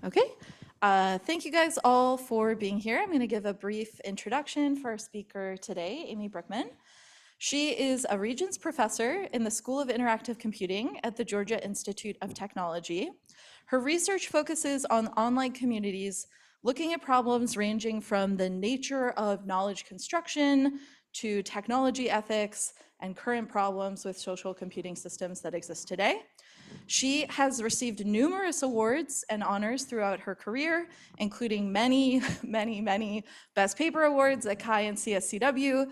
Okay. Thank you guys all for being here. I'm going to give a brief introduction for our speaker today, Amy Bruckman. She is a Regents professor in the School of Interactive Computing at the Georgia Institute of Technology. Her research focuses on online communities, looking at problems ranging from the nature of knowledge construction to technology ethics and current problems with social computing systems that exist today. She has received numerous awards and honors throughout her career, including many, many Best Paper Awards at CHI and CSCW.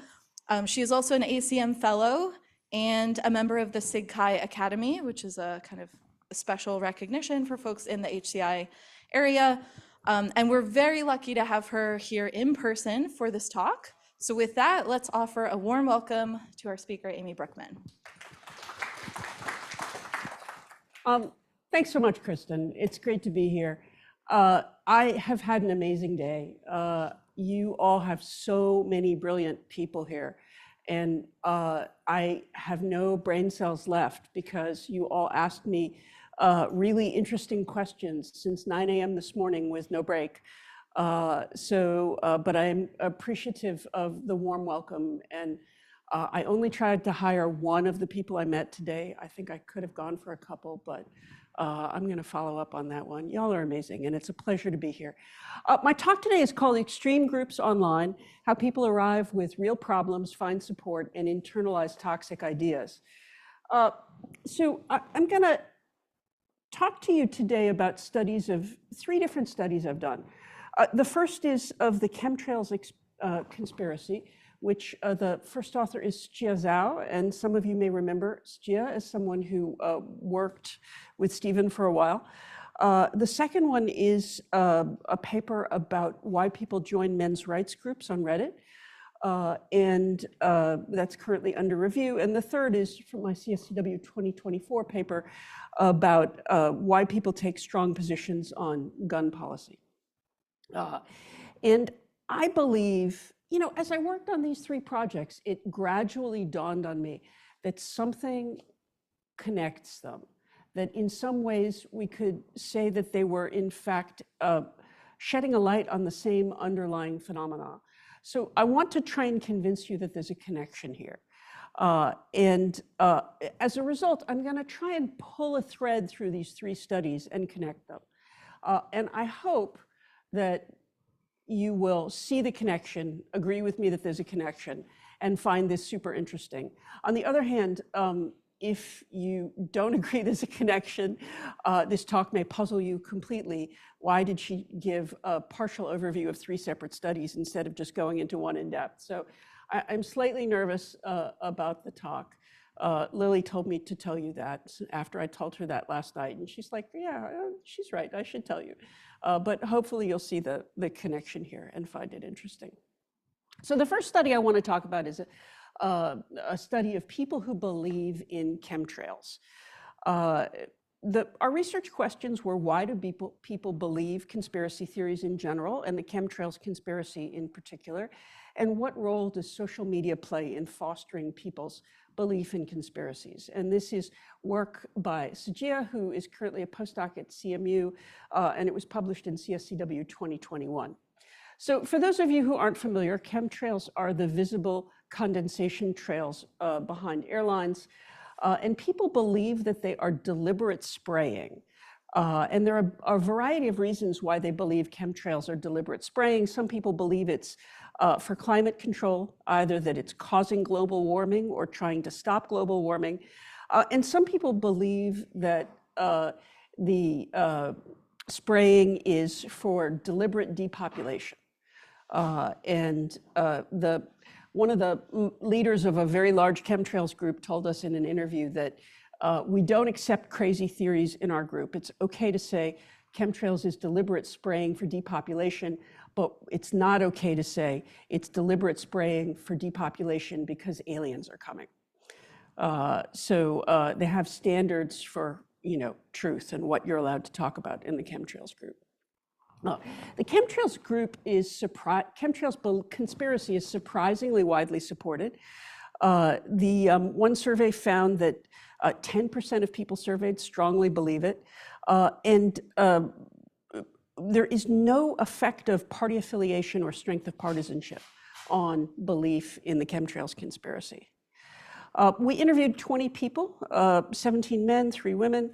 She is also an ACM Fellow and a member of the SIGCHI Academy, which is a kind of a special recognition for folks in the HCI area. And we're very lucky to have her here in person for this talk. So with that, let's offer a warm welcome to our speaker, Amy Bruckman. Thanks so much, Kristen. It's great to be here. I have had an amazing day. You all have so many brilliant people here, and I have no brain cells left because you all asked me really interesting questions since 9 a.m. this morning with no break. But I'm appreciative of the warm welcome, and I only tried to hire one of the people I met today. I think I could have gone for a couple, but I'm going to follow up on that one. Y'all are amazing, and it's a pleasure to be here. My talk today is called Extreme Groups Online, How People Arrive with Real Problems, Find Support, and Internalize Toxic Ideas. I'm going to talk to you today about three different studies I've done. The first is of the chemtrails conspiracy, which the first author is SIGCHI Zhao, and some of you may remember SIGCHI as someone who worked with Stephen for a while. The second one is a paper about why people join men's rights groups on Reddit, and that's currently under review. And the third is from my CSCW 2024 paper about why people take strong positions on gun policy. And I believe, you know, as I worked on these three projects, it gradually dawned on me that something connects them, that in some ways we could say that they were in fact shedding a light on the same underlying phenomena. So I want to try and convince you that there's a connection here. As a result, I'm going to try and pull a thread through these three studies and connect them. And I hope that you will see the connection, agree with me that there's a connection, and find this super interesting. On the other hand, if you don't agree there's a connection, this talk may puzzle you completely. Why did she give a partial overview of three separate studies instead of just going into one in depth? So I'm slightly nervous about the talk. Lily told me to tell you that after I told her that last night, and she's like, yeah, she's right, I should tell you. But hopefully you'll see the connection here and find it interesting. So the first study I want to talk about is a study of people who believe in chemtrails. Our research questions were, why do people believe conspiracy theories in general and the chemtrails conspiracy in particular? And what role does social media play in fostering people's belief in conspiracies? And this is work by SIGCHI, who is currently a postdoc at CMU, and it was published in CSCW 2021. So for those of you who aren't familiar, chemtrails are the visible condensation trails behind airlines, and people believe that they are deliberate spraying. And there are a variety of reasons why they believe chemtrails are deliberate spraying. Some people believe it's for climate control, either that it's causing global warming or trying to stop global warming. And some people believe that the spraying is for deliberate depopulation. One of the leaders of a very large chemtrails group told us in an interview that we don't accept crazy theories in our group. It's okay to say chemtrails is deliberate spraying for depopulation, but it's not okay to say it's deliberate spraying for depopulation because aliens are coming. They have standards for, you know, truth and what you're allowed to talk about in the chemtrails group. The chemtrails group is chemtrails conspiracy is surprisingly widely supported. One survey found that 10% of people surveyed strongly believe it, and there is no effect of party affiliation or strength of partisanship on belief in the chemtrails conspiracy. We interviewed 20 people, 17 men, 3 women,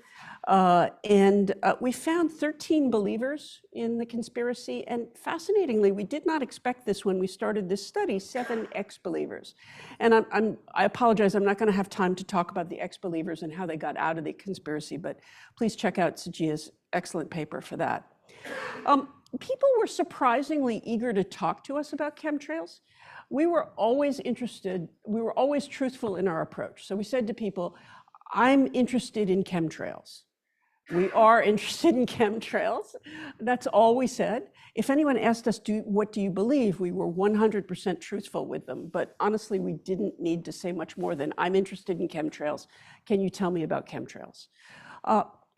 and we found 13 believers in the conspiracy. And fascinatingly, we did not expect this when we started this study, 7 ex-believers. And I apologize, I'm not going to have time to talk about the ex-believers and how they got out of the conspiracy, but please check out SIGCHI's excellent paper for that. People were surprisingly eager to talk to us about chemtrails. We were always interested, we were always truthful in our approach. So we said to people, I'm interested in chemtrails. We are interested in chemtrails. That's all we said. If anyone asked us, what do you believe? We were 100% truthful with them. But honestly, we didn't need to say much more than, I'm interested in chemtrails. Can you tell me about chemtrails?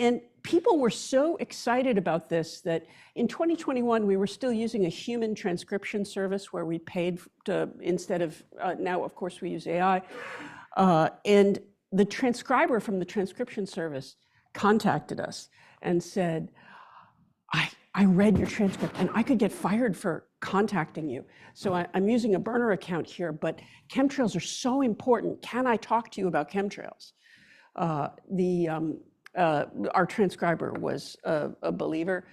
And people were so excited about this that in 2021, we were still using a human transcription service where we paid to, instead of, now of course we use AI. And the transcriber from the transcription service contacted us and said, I read your transcript and I could get fired for contacting you. So I'm using a burner account here, but chemtrails are so important. Can I talk to you about chemtrails? Our transcriber was a believer.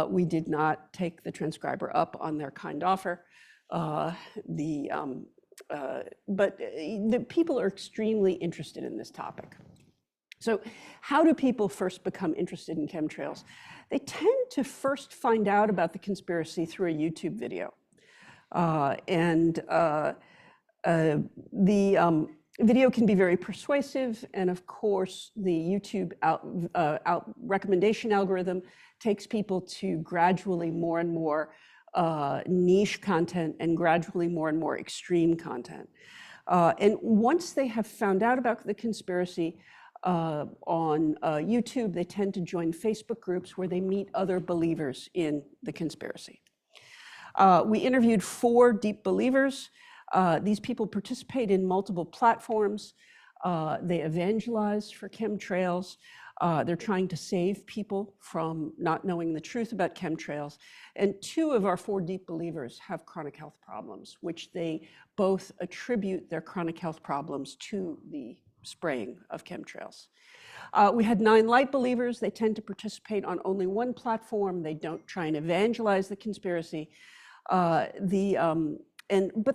We did not take the transcriber up on their kind offer. But the people are extremely interested in this topic. So how do people first become interested in chemtrails? They tend to first find out about the conspiracy through a YouTube video. Video can be very persuasive, and of course, the YouTube recommendation algorithm takes people to gradually more and more niche content and gradually more and more extreme content. And once they have found out about the conspiracy on YouTube, they tend to join Facebook groups where they meet other believers in the conspiracy. We interviewed 4 deep believers. These people participate in multiple platforms. They evangelize for chemtrails. They're trying to save people from not knowing the truth about chemtrails. And 2 of our 4 deep believers have chronic health problems, which they both attribute their chronic health problems to the spraying of chemtrails. We had 9 light believers. They tend to participate on only one platform. They don't try and evangelize the conspiracy. But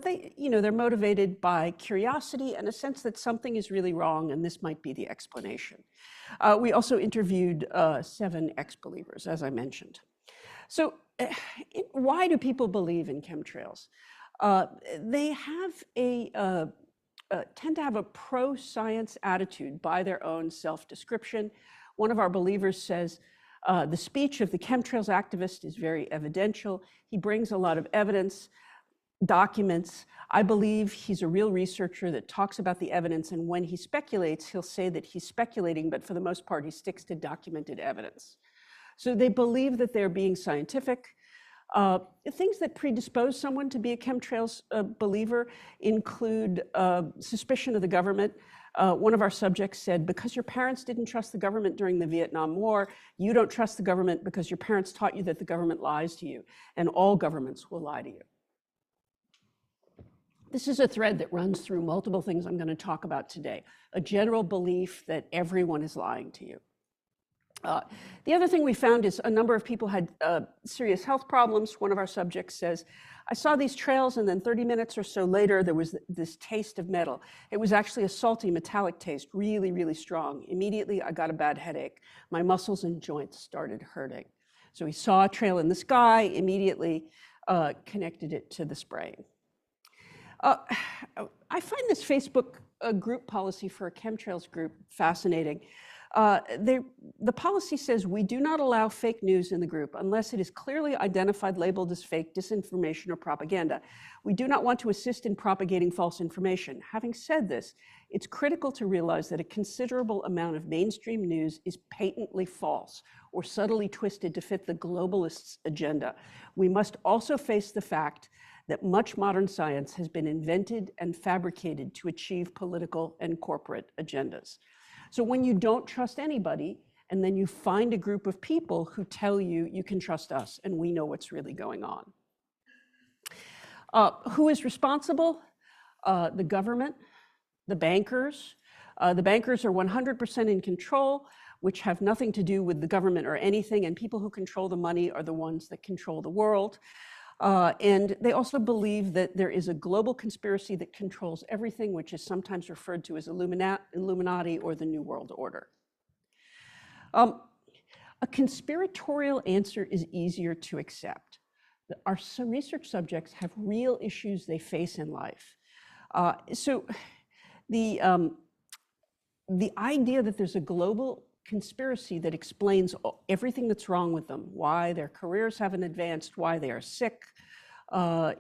they, they're motivated by curiosity and a sense that something is really wrong and this might be the explanation. We also interviewed 7 ex-believers, as I mentioned. So why do people believe in chemtrails? They have tend to have a pro-science attitude by their own self-description. One of our believers says, the speech of the chemtrails activist is very evidential. He brings a lot of evidence, documents. I believe he's a real researcher that talks about the evidence, and when he speculates, he'll say that he's speculating, but for the most part, he sticks to documented evidence. So they believe that they're being scientific. Things that predispose someone to be a chemtrails believer include suspicion of the government. One of our subjects said, because your parents didn't trust the government during the Vietnam War, you don't trust the government because your parents taught you that the government lies to you, and all governments will lie to you. This is a thread that runs through multiple things I'm going to talk about today. A general belief that everyone is lying to you. The other thing we found is a number of people had serious health problems. One of our subjects says, I saw these trails and then 30 minutes or so later, there was this taste of metal. It was actually a salty metallic taste, really, really strong. Immediately, I got a bad headache. My muscles and joints started hurting. So he saw a trail in the sky, immediately connected it to the spraying. I find this Facebook group policy for a chemtrails group fascinating. The policy says we do not allow fake news in the group unless it is clearly identified, labeled as fake, disinformation, or propaganda. We do not want to assist in propagating false information. Having said this, it's critical to realize that a considerable amount of mainstream news is patently false or subtly twisted to fit the globalists' agenda. We must also face the fact that much modern science has been invented and fabricated to achieve political and corporate agendas. So when you don't trust anybody, And then you find a group of people who tell you, you can trust us and we know what's really going on. Who is responsible? The government, the bankers. The bankers are 100% in control, which have nothing to do with the government or anything, and people who control the money are the ones that control the world. And they also believe that there is a global conspiracy that controls everything, which is sometimes referred to as Illuminati or the New World Order. A conspiratorial answer is easier to accept. Our research subjects have real issues they face in life. So the idea that there's a global conspiracy that explains everything that's wrong with them, why their careers haven't advanced, why they are sick,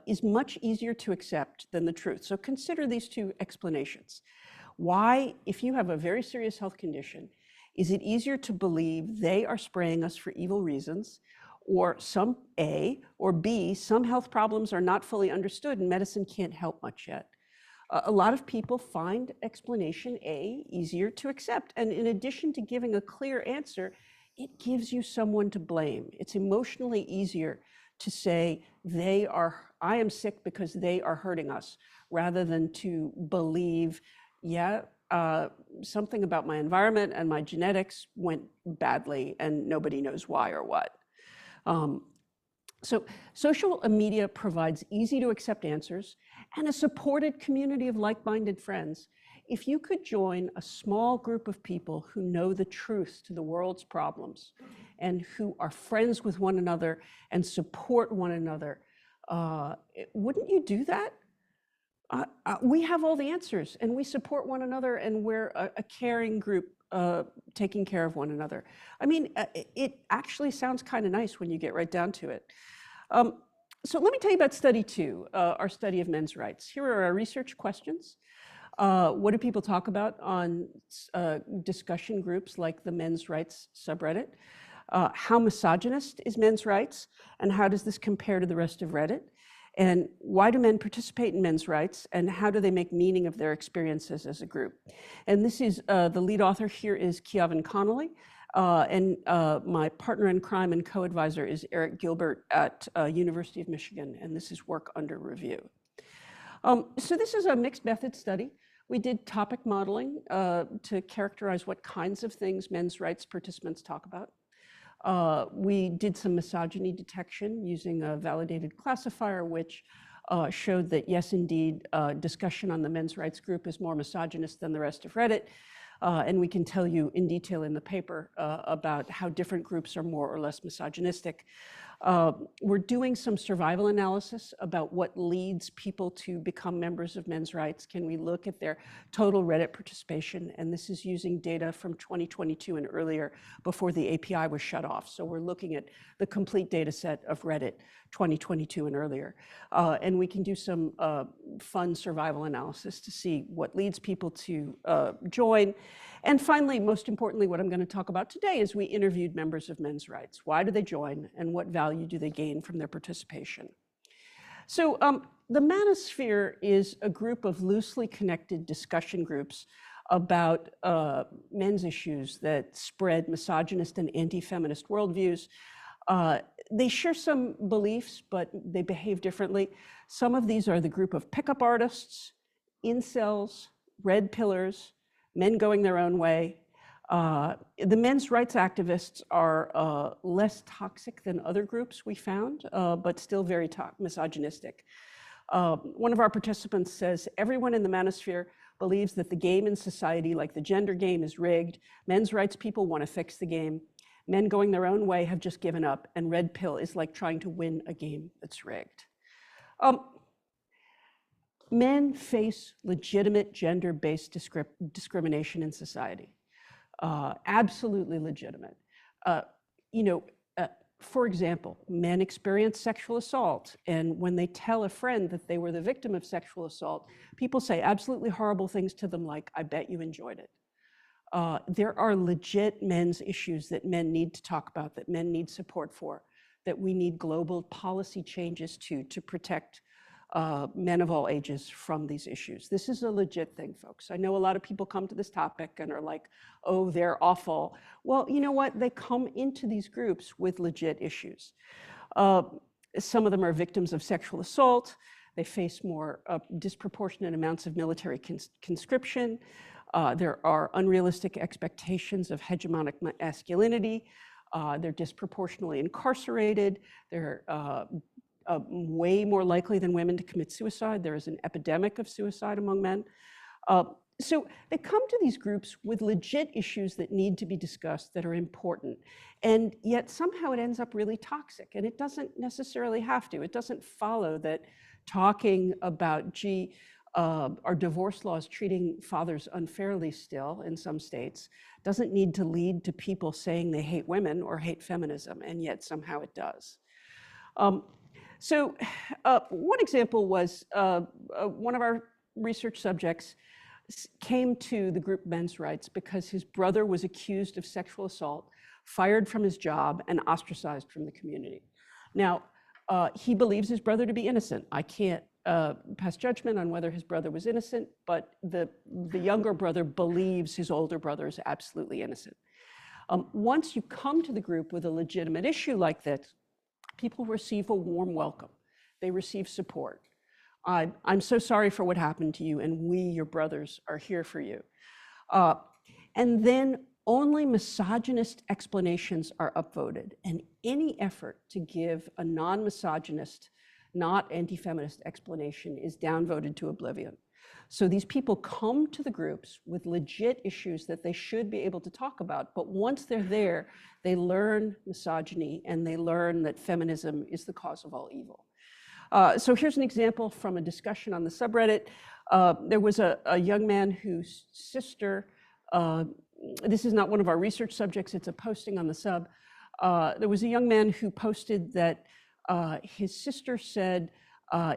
is much easier to accept than the truth. So consider these two explanations. Why, if you have a very serious health condition, is it easier to believe they are spraying us for evil reasons, or some A, or B, some health problems are not fully understood and medicine can't help much yet? A lot of people find explanation A easier to accept. And in addition to giving a clear answer, it gives you someone to blame. It's emotionally easier to say, I am sick because they are hurting us, rather than to believe, yeah, something about my environment and my genetics went badly and nobody knows why or what. So social media provides easy to accept answers and a supported community of like-minded friends. If you could join a small group of people who know the truth to the world's problems and who are friends with one another and support one another, wouldn't you do that? We have all the answers and we support one another and we're a caring group taking care of one another. I mean, it actually sounds kind of nice when you get right down to it. So let me tell you about study 2, our study of men's rights. Here are our research questions. What do people talk about on discussion groups like the men's rights subreddit? How misogynist is men's rights? And how does this compare to the rest of Reddit? And why do men participate in men's rights? And how do they make meaning of their experiences as a group? And this is, the lead author here is Keavin Connolly. And my partner in crime and co-advisor is Eric Gilbert at University of Michigan, and this is work under review. So this is a mixed method study. We did topic modeling to characterize what kinds of things men's rights participants talk about. We did some misogyny detection using a validated classifier, which showed that, yes, indeed, discussion on the men's rights group is more misogynist than the rest of Reddit. And we can tell you in detail in the paper about how different groups are more or less misogynistic. We're doing some survival analysis about what leads people to become members of men's rights. Can we look at their total Reddit participation? And this is using data from 2022 and earlier, before the API was shut off. So we're looking at the complete data set of Reddit 2022 and earlier. And we can do some fun survival analysis to see what leads people to join. And finally, most importantly, what I'm going to talk about today is we interviewed members of men's rights. Why do they join and what value do they gain from their participation? So the Manosphere is a group of loosely connected discussion groups about men's issues that spread misogynist and anti-feminist worldviews. They share some beliefs, but they behave differently. Some of these are the group of pickup artists, incels, red pillars, men going their own way. The men's rights activists are less toxic than other groups we found, but still very misogynistic. One of our participants says, everyone in the Manosphere believes that the game in society, like the gender game, is rigged. Men's rights people want to fix the game. Men going their own way have just given up, and red pill is like trying to win a game that's rigged. Men face legitimate gender-based discrimination in society. Absolutely legitimate. For example, men experience sexual assault, and when they tell a friend that they were the victim of sexual assault, people say absolutely horrible things to them like, I bet you enjoyed it. There are legit men's issues that men need to talk about, that men need support for, that we need global policy changes to protect men of all ages from these issues. This is a legit thing, folks. I know a lot of people come to this topic and are like, oh, they're awful. Well, you know what? They come into these groups with legit issues. Some of them are victims of sexual assault. They face more disproportionate amounts of military conscription. There are unrealistic expectations of hegemonic masculinity. They're disproportionately incarcerated. They're way more likely than women to commit suicide. There is an epidemic of suicide among men. So they come to these groups with legit issues that need to be discussed, that are important. And yet somehow it ends up really toxic. And it doesn't necessarily have to. It doesn't follow that talking about, gee, are divorce laws treating fathers unfairly still in some states, doesn't need to lead to people saying they hate women or hate feminism, and yet somehow it does. So one example was one of our research subjects came to the group Men's Rights because his brother was accused of sexual assault, fired from his job, and ostracized from the community. Now, he believes his brother to be innocent. I can't pass judgment on whether his brother was innocent, but the younger brother believes his older brother is absolutely innocent. Once you come to the group with a legitimate issue like this, people receive a warm welcome. They receive support. I'm so sorry for what happened to you, and we, your brothers, are here for you. And then only misogynist explanations are upvoted, and any effort to give a non-misogynist, not anti-feminist explanation is downvoted to oblivion. So these people come to the groups with legit issues that they should be able to talk about, but once they're there, they learn misogyny and they learn that feminism is the cause of all evil. So here's an example from a discussion on the subreddit. There was a young man whose sister, this is not one of our research subjects, it's a posting on the sub. There was a young man who posted that his sister said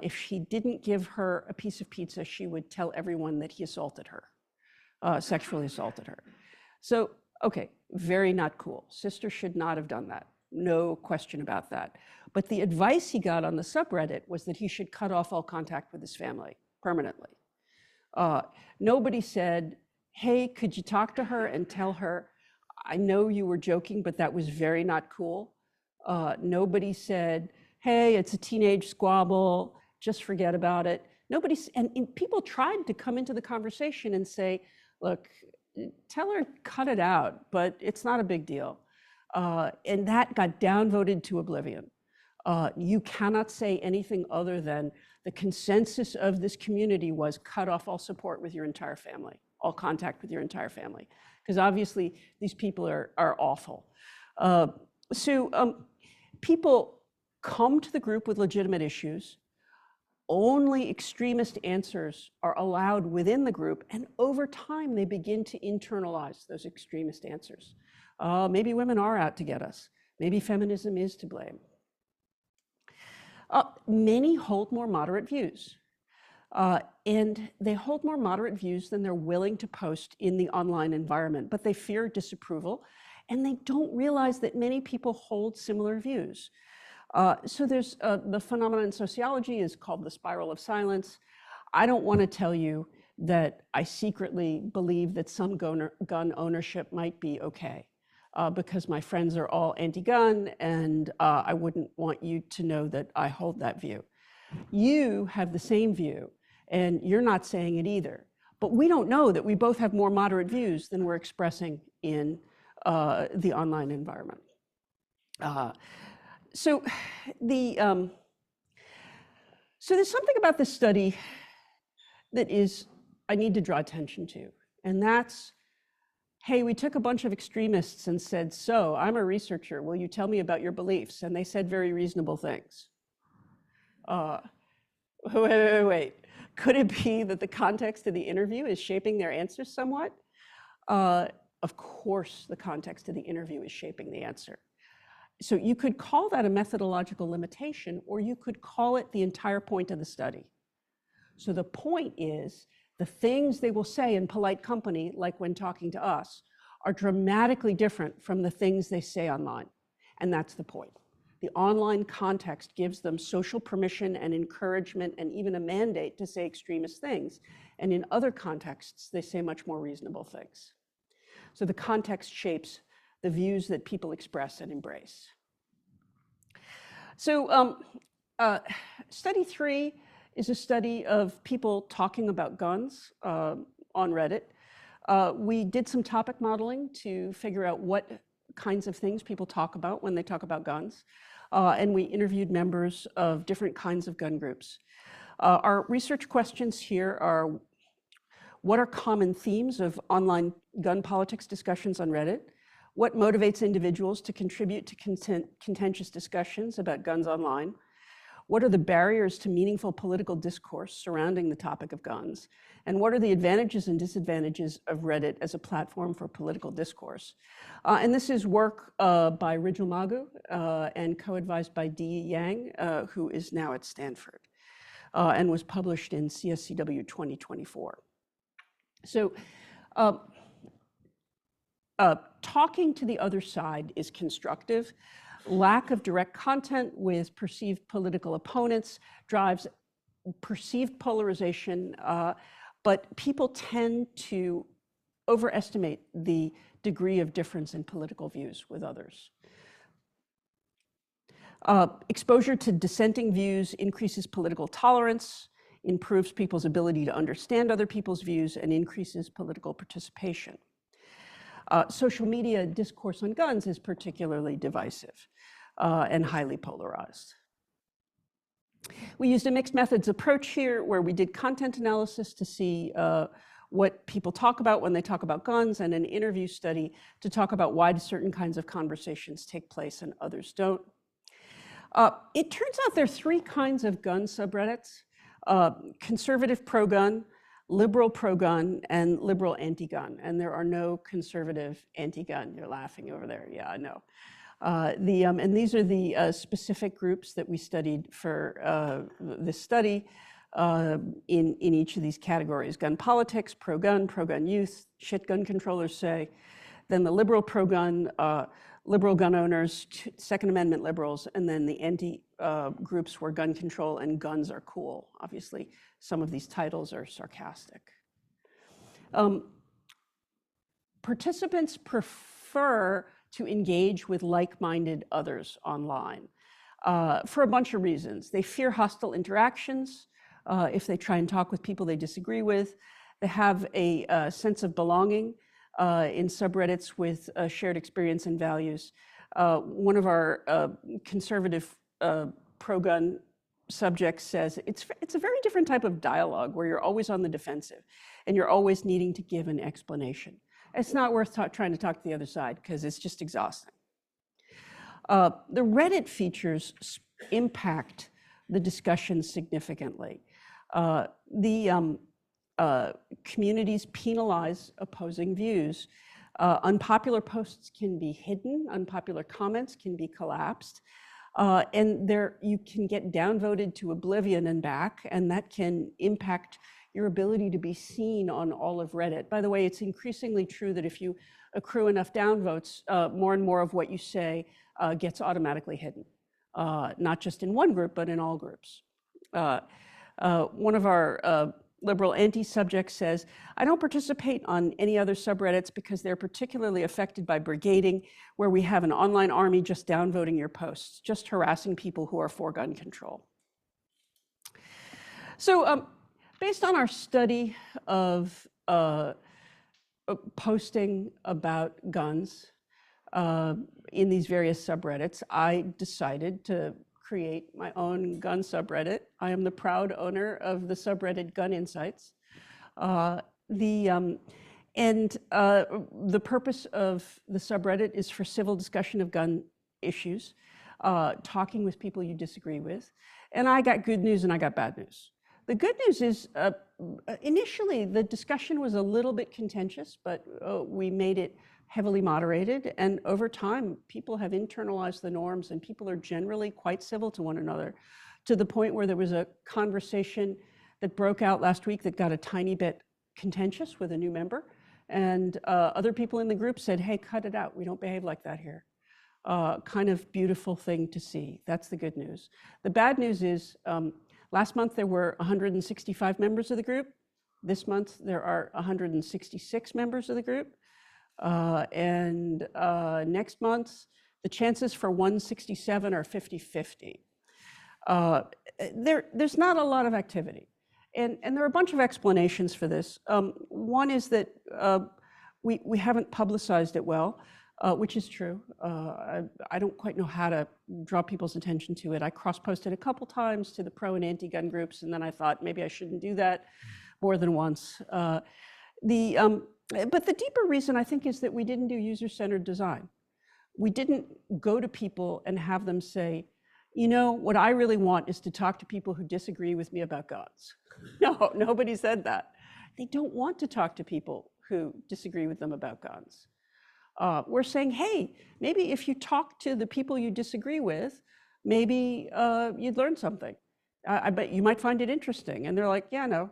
if he didn't give her a piece of pizza, she would tell everyone that he assaulted her, sexually assaulted her. So, okay, very not cool. Sister should not have done that. No question about that. But the advice he got on the subreddit was that he should cut off all contact with his family permanently. Nobody said, hey, could you talk to her and tell her, I know you were joking, but that was very not cool. Nobody said, hey, it's a teenage squabble, just forget about it. Nobody, and people tried to come into the conversation and say, look, tell her cut it out, but it's not a big deal. And that got downvoted to oblivion. You cannot say anything other than the consensus of this community was cut off all support with your entire family, all contact with your entire family, because obviously these people are awful. People come to the group with legitimate issues. Only extremist answers are allowed within the group, and over time they begin to internalize those extremist answers. Maybe women are out to get us. Maybe feminism is to blame. Many hold more moderate views. And they hold more moderate views than they're willing to post in the online environment, but they fear disapproval, and they don't realize that many people hold similar views. So there's the phenomenon in sociology is called the spiral of silence. I don't want to tell you that I secretly believe that some gun ownership might be okay, because my friends are all anti-gun, and I wouldn't want you to know that I hold that view. You have the same view, and you're not saying it either. But we don't know that we both have more moderate views than we're expressing in the online environment. So there's something about this study that I need to draw attention to, and that's, hey, we took a bunch of extremists and said, so I'm a researcher, will you tell me about your beliefs? And they said very reasonable things. Wait. Could it be that the context of the interview is shaping their answers somewhat? Of course, the context of the interview is shaping the answer. So you could call that a methodological limitation, or you could call it the entire point of the study. So the point is, the things they will say in polite company, like when talking to us, are dramatically different from the things they say online. And that's the point. The online context gives them social permission and encouragement and even a mandate to say extremist things. And in other contexts, they say much more reasonable things. So the context shapes the views that people express and embrace. So study 3 is a study of people talking about guns on Reddit. We did some topic modeling to figure out what kinds of things people talk about when they talk about guns. And we interviewed members of different kinds of gun groups. Our research questions here are, what are common themes of online gun politics discussions on Reddit? What motivates individuals to contribute to contentious discussions about guns online? What are the barriers to meaningful political discourse surrounding the topic of guns? And what are the advantages and disadvantages of Reddit as a platform for political discourse? And this is work by Rijal Magu and co-advised by Dee Yang, who is now at Stanford, and was published in CSCW 2024. So talking to the other side is constructive. Lack of direct content with perceived political opponents drives perceived polarization, but people tend to overestimate the degree of difference in political views with others. Exposure to dissenting views increases political tolerance, improves people's ability to understand other people's views, and increases political participation. Social media discourse on guns is particularly divisive and highly polarized. We used a mixed methods approach here, where we did content analysis to see what people talk about when they talk about guns, and an interview study to talk about why certain kinds of conversations take place and others don't. It turns out there are 3 kinds of gun subreddits: conservative pro-gun, liberal pro-gun, and liberal anti-gun. And there are no conservative anti-gun. You're laughing over there. Yeah, I know. And these are the specific groups that we studied for this study in each of these categories: gun politics, pro-gun youth, shit gun controllers say. Then the liberal pro-gun, liberal gun owners, Second Amendment liberals, and then the anti groups where gun control and guns are cool. Obviously, some of these titles are sarcastic. Participants prefer to engage with like-minded others online for a bunch of reasons. They fear hostile interactions if they try and talk with people they disagree with. They have a sense of belonging in subreddits with shared experience and values. One of our conservative pro-gun subjects says it's a very different type of dialogue where you're always on the defensive and you're always needing to give an explanation. It's not worth trying to talk to the other side because it's just exhausting. The Reddit features impact the discussion significantly. Communities penalize opposing views. Unpopular posts can be hidden, unpopular comments can be collapsed, and you can get downvoted to oblivion and back, and that can impact your ability to be seen on all of Reddit. By the way, it's increasingly true that if you accrue enough downvotes, more and more of what you say gets automatically hidden, not just in one group, but in all groups. One of our liberal anti-subjects says, I don't participate on any other subreddits because they're particularly affected by brigading, where we have an online army just downvoting your posts, just harassing people who are for gun control. So based on our study of posting about guns in these various subreddits, I decided to create my own gun subreddit. I am the proud owner of the subreddit Guninsights. The purpose of the subreddit is for civil discussion of gun issues, talking with people you disagree with. And I got good news and I got bad news. The good news is initially the discussion was a little bit contentious, but we made it heavily moderated, and over time, people have internalized the norms, and people are generally quite civil to one another, to the point where there was a conversation that broke out last week that got a tiny bit contentious with a new member, and other people in the group said, hey, cut it out, we don't behave like that here. kind of beautiful thing to see. That's the good news. The bad news is last month there were 165 members of the group. This month there are 166 members of the group. And next month, the chances for 167 are 50-50. There's not a lot of activity. And there are a bunch of explanations for this. One is that we haven't publicized it well, which is true. I don't quite know how to draw people's attention to it. I cross-posted a couple times to the pro and anti-gun groups, and then I thought maybe I shouldn't do that more than once. But the deeper reason, I think, is that we didn't do user-centered design. We didn't go to people and have them say, you know, what I really want is to talk to people who disagree with me about guns. No, nobody said that. They don't want to talk to people who disagree with them about guns. We're saying, hey, maybe if you talk to the people you disagree with, maybe you'd learn something. I bet you might find it interesting. And they're like, yeah, no,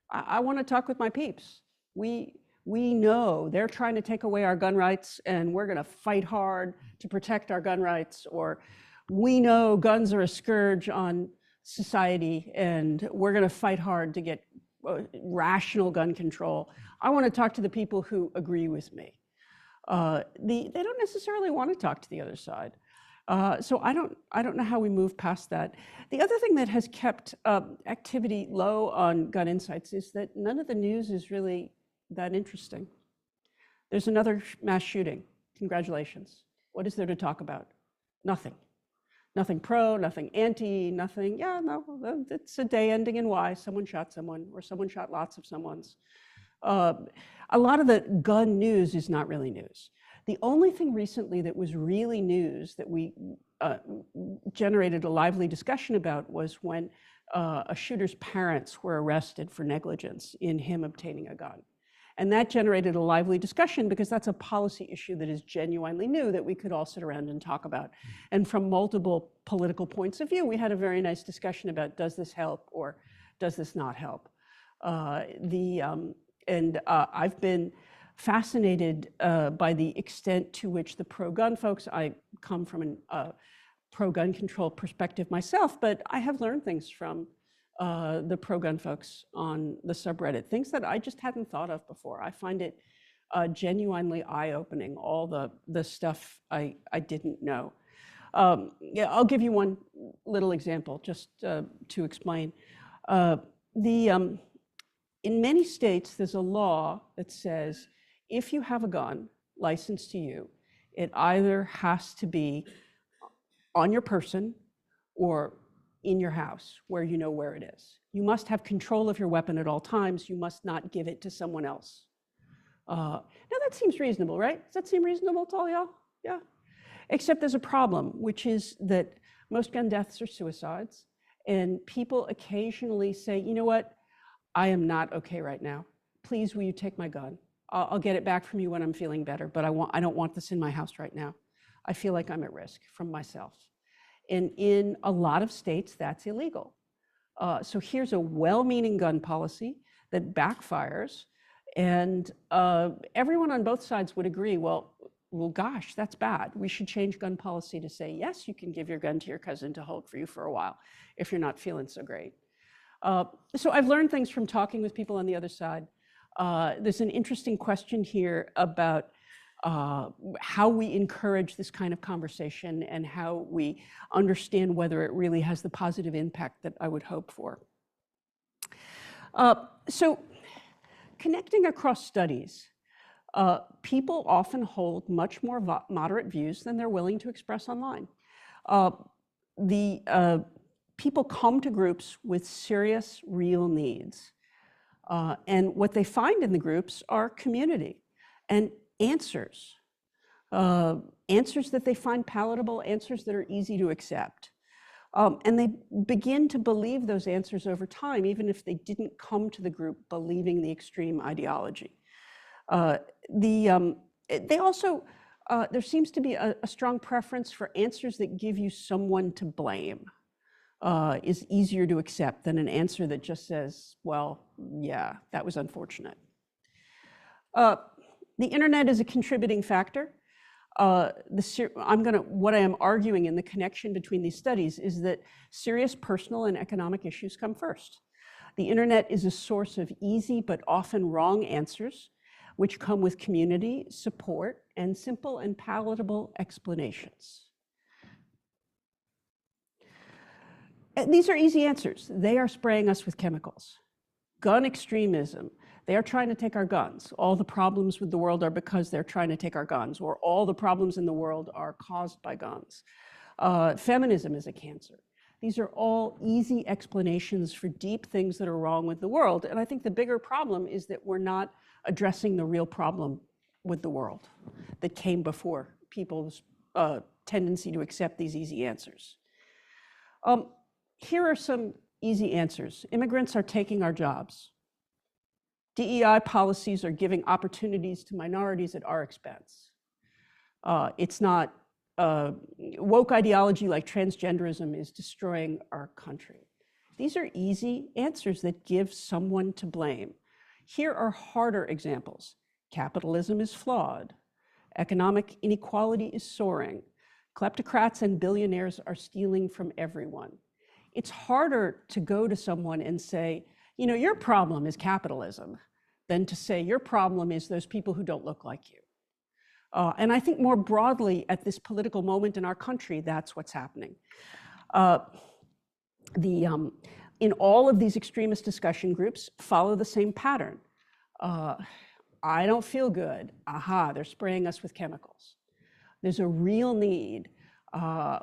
I want to talk with my peeps. We know they're trying to take away our gun rights, and we're going to fight hard to protect our gun rights. Or we know guns are a scourge on society, and we're going to fight hard to get rational gun control. I want to talk to the people who agree with me. They don't necessarily want to talk to the other side. So I don't know how we move past that. The other thing that has kept activity low on Gun Insights is that none of the news is really that interesting. There's another mass shooting. Congratulations. What is there to talk about? Nothing. Nothing pro, nothing anti, nothing, yeah, no, it's a day ending in Y. Someone shot someone, or someone shot lots of someone's. A lot of the gun news is not really news. The only thing recently that was really news that we generated a lively discussion about was when a shooter's parents were arrested for negligence in him obtaining a gun. And that generated a lively discussion because that's a policy issue that is genuinely new that we could all sit around and talk about. And from multiple political points of view, we had a very nice discussion about, does this help or does this not help? I've been fascinated by the extent to which the pro-gun folks, I come from a pro-gun control perspective myself, but I have learned things from the pro-gun folks on the subreddit, things that I just hadn't thought of before. I find it genuinely eye-opening, all the stuff I didn't know. Yeah, I'll give you one little example just to explain. In many states, there's a law that says if you have a gun licensed to you, it either has to be on your person or in your house where you know where it is. You must have control of your weapon at all times. You must not give it to someone else. Now that seems reasonable, right? Does that seem reasonable to all y'all? Yeah. Except there's a problem, which is that most gun deaths are suicides. And people occasionally say, you know what? I am not okay right now. Please, will you take my gun? I'll get it back from you when I'm feeling better, but I don't want this in my house right now. I feel like I'm at risk from myself. And in a lot of states, that's illegal. So here's a well-meaning gun policy that backfires, and everyone on both sides would agree, well, gosh, that's bad. We should change gun policy to say, yes, you can give your gun to your cousin to hold for you for a while if you're not feeling so great. So I've learned things from talking with people on the other side. There's an interesting question here about how we encourage this kind of conversation and how we understand whether it really has the positive impact that I would hope for. So connecting across studies, people often hold much more moderate views than they're willing to express online. People come to groups with serious, real needs. And what they find in the groups are community and answers. Answers that they find palatable, answers that are easy to accept. And they begin to believe those answers over time, even if they didn't come to the group believing the extreme ideology. They also, there seems to be a strong preference for answers that give you someone to blame. Is easier to accept than an answer that just says, well, yeah, that was unfortunate. The internet is a contributing factor. What I am arguing in the connection between these studies is that serious personal and economic issues come first. The internet is a source of easy but often wrong answers, which come with community, support, and simple and palatable explanations. And these are easy answers. They are spraying us with chemicals. Gun extremism. They are trying to take our guns. All the problems with the world are because they're trying to take our guns, or all the problems in the world are caused by guns. Feminism is a cancer. These are all easy explanations for deep things that are wrong with the world. And I think the bigger problem is that we're not addressing the real problem with the world that came before people's tendency to accept these easy answers. Here are some easy answers. Immigrants are taking our jobs. DEI policies are giving opportunities to minorities at our expense. It's not woke ideology like transgenderism is destroying our country. These are easy answers that give someone to blame. Here are harder examples. Capitalism is flawed. Economic inequality is soaring. Kleptocrats and billionaires are stealing from everyone. It's harder to go to someone and say, you know, your problem is capitalism, than to say your problem is those people who don't look like you. And I think more broadly at this political moment in our country, that's what's happening. In all of these extremist discussion groups follow the same pattern. I don't feel good. Aha, they're spraying us with chemicals. There's a real need. My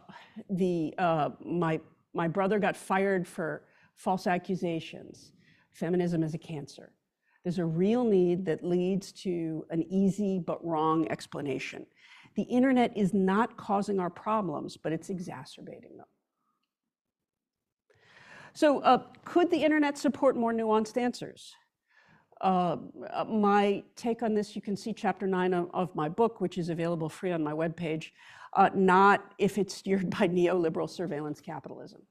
brother got fired for false accusations. Feminism is a cancer. There's a real need that leads to an easy but wrong explanation. The internet is not causing our problems, but it's exacerbating them. So could the internet support more nuanced answers? My take on this, you can see chapter 9 of my book, which is available free on my webpage, not if it's steered by neoliberal surveillance capitalism.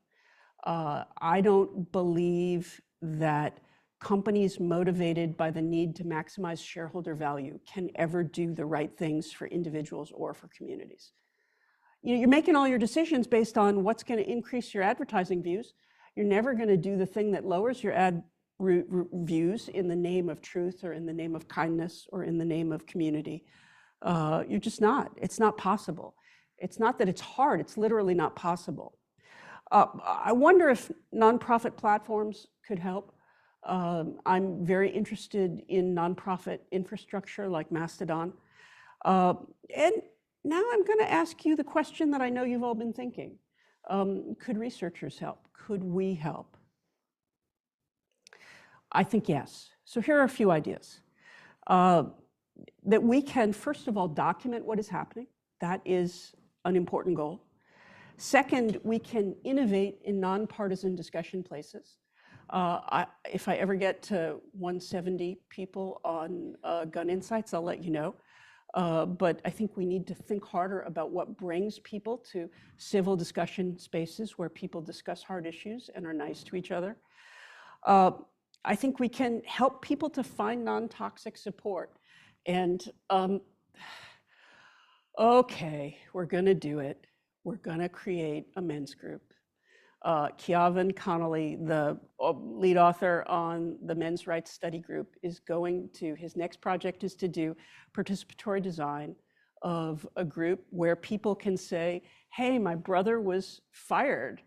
I don't believe that companies motivated by the need to maximize shareholder value can ever do the right things for individuals or for communities. You know, you're making all your decisions based on what's going to increase your advertising views. You're never going to do the thing that lowers your ad views in the name of truth or in the name of kindness or in the name of community. You're just not. It's not possible. It's not that it's hard. It's literally not possible. I wonder if nonprofit platforms could help. I'm very interested in nonprofit infrastructure like Mastodon. And now I'm going to ask you the question that I know you've all been thinking. Could researchers help? Could we help? I think yes. So here are a few ideas. That we can, first of all, document what is happening. That is an important goal. Second, we can innovate in nonpartisan discussion places. If I ever get to 170 people on guninsights, I'll let you know. But I think we need to think harder about what brings people to civil discussion spaces where people discuss hard issues and are nice to each other. I think we can help people to find non-toxic support. And okay, we're gonna do it. We're gonna create a men's group. Keavan Connolly, the lead author on the men's rights study group, is going to, his next project is to do participatory design of a group where people can say, hey, my brother was fired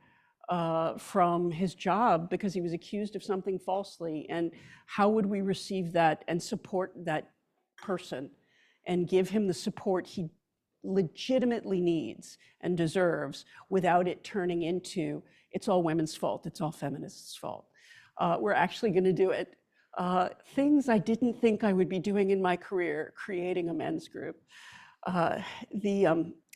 from his job because he was accused of something falsely, and how would we receive that and support that person and give him the support he legitimately needs and deserves without it turning into, it's all women's fault, it's all feminists' fault. We're actually going to do it. Things I didn't think I would be doing in my career, creating a men's group.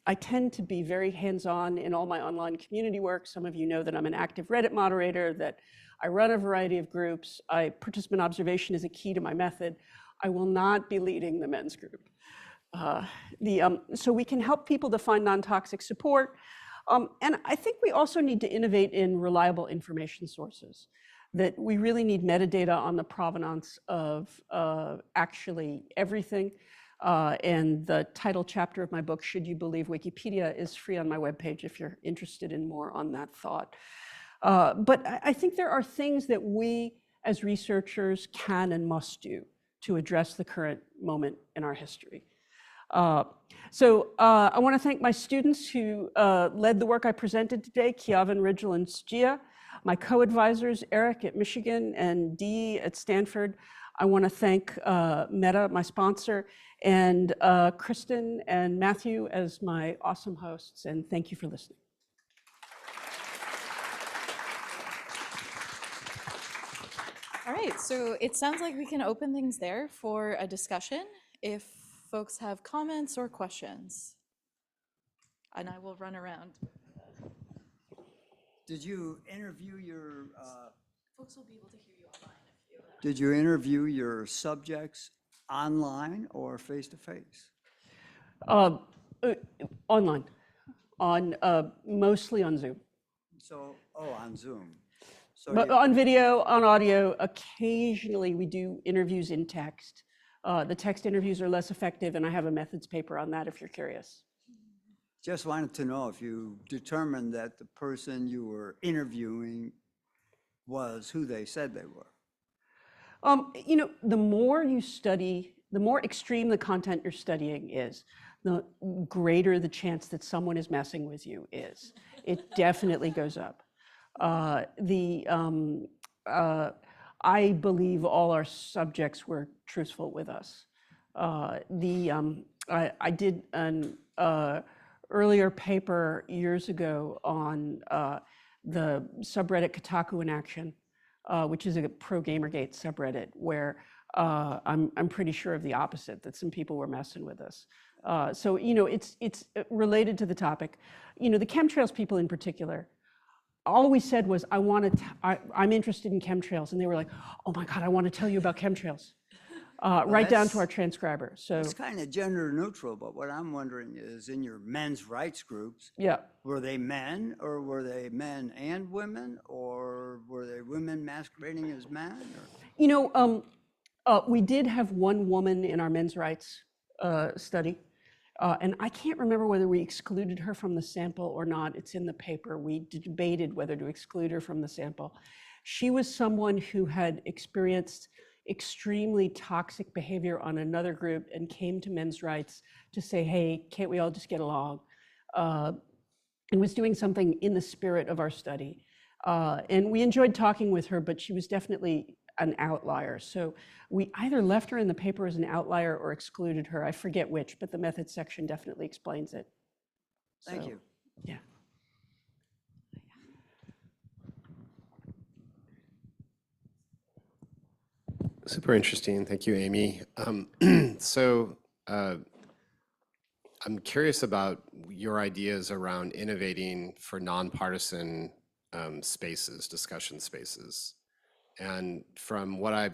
I tend to be very hands-on in all my online community work. Some of you know that I'm an active Reddit moderator, that I run a variety of groups. Participant observation is a key to my method. I will not be leading the men's group. So we can help people to find non-toxic support. And I think we also need to innovate in reliable information sources, that we really need metadata on the provenance of actually everything. And the title chapter of my book, Should You Believe Wikipedia, is free on my webpage if you're interested in more on that thought. But I think there are things that we as researchers can and must do to address the current moment in our history. So I want to thank my students who led the work I presented today, Kiavan, Rigel, and SIGCHI, my co-advisors, Eric at Michigan and Dee at Stanford. I want to thank Meta, my sponsor, and Kristen and Matthew as my awesome hosts, and thank you for listening. All right, so it sounds like we can open things there for a discussion if folks have comments or questions. And I will run around. Did you interview your Folks will be able to hear you online if you. Did you interview your subjects online or face to face? Online, mostly on Zoom. So, on Zoom. So But on video, on audio, occasionally we do interviews in text. The text interviews are less effective, and I have a methods paper on that if you're curious. just wanted to know if you determined that the person you were interviewing was who they said they were. You know, the more you study, the more extreme the content you're studying is, the greater the chance that someone is messing with you is. It definitely goes up. I believe all our subjects were truthful with us. I did an earlier paper years ago on the subreddit Kotaku in Action, which is a pro-Gamergate subreddit, where I'm pretty sure of the opposite, that some people were messing with us. So, you know, it's related to the topic. You know, the chemtrails people in particular, all we said was, I'm interested in chemtrails. And they were like, oh my God, I want to tell you about chemtrails. Right down to our transcriber. So It's kind of gender neutral, but what I'm wondering is, in your men's rights groups, yeah. were they men, or were they men and women, or were they women masquerading as men? Or? You know, we did have one woman in our men's rights study. And I can't remember whether we excluded her from the sample or not. It's in the paper. We debated whether to exclude her from the sample. She was someone who had experienced extremely toxic behavior on another group and came to men's rights to say, hey, can't we all just get along? And was doing something in the spirit of our study. And we enjoyed talking with her, but she was definitely an outlier. So we either left her in the paper as an outlier or excluded her. I forget which, but the methods section definitely explains it. Thank you. Yeah. Super interesting. Thank you, Amy. I'm curious about your ideas around innovating for nonpartisan spaces, discussion spaces. And from what I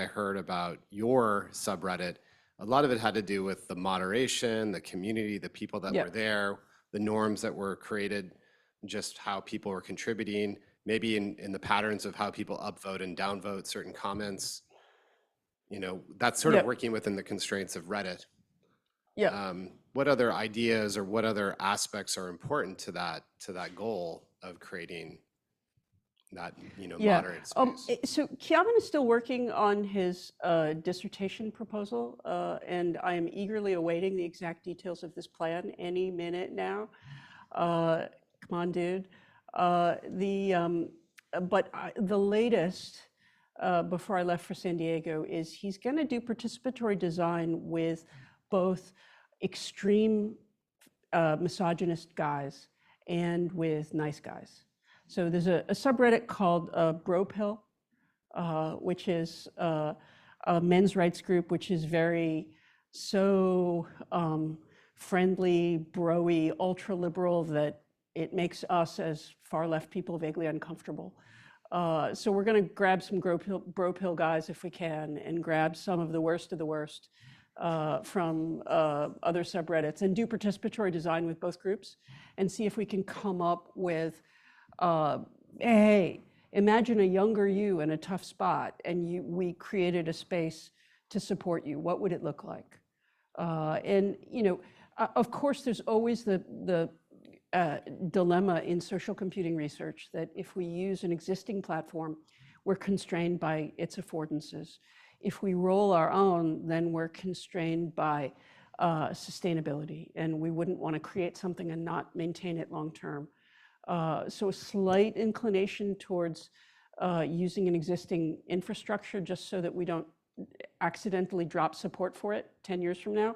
heard about your subreddit, a lot of it had to do with the moderation, the community, the people that were there, the norms that were created, just how people were contributing, maybe in the patterns of how people upvote and downvote certain comments. You know, that's sort of working within the constraints of Reddit. Yeah. What other ideas or what other aspects are important to that goal of creating that, you know, moderate space? So Kiavan is still working on his dissertation proposal, and I am eagerly awaiting the exact details of this plan any minute now. Come on, dude. The latest, before I left for San Diego, is he's going to do participatory design with both extreme misogynist guys and with nice guys. So there's a subreddit called BroPill, which is a men's rights group, which is very friendly, bro-y, ultra-liberal that it makes us as far-left people vaguely uncomfortable. So we're going to grab some BroPill guys if we can, and grab some of the worst from other subreddits, and do participatory design with both groups, and see if we can come up with, hey, imagine a younger you in a tough spot, and we created a space to support you. What would it look like? And, of course, there's always the dilemma in social computing research that if we use an existing platform, we're constrained by its affordances. If we roll our own, then we're constrained by sustainability, and we wouldn't want to create something and not maintain it long term. So a slight inclination towards using an existing infrastructure just so that we don't accidentally drop support for it 10 years from now.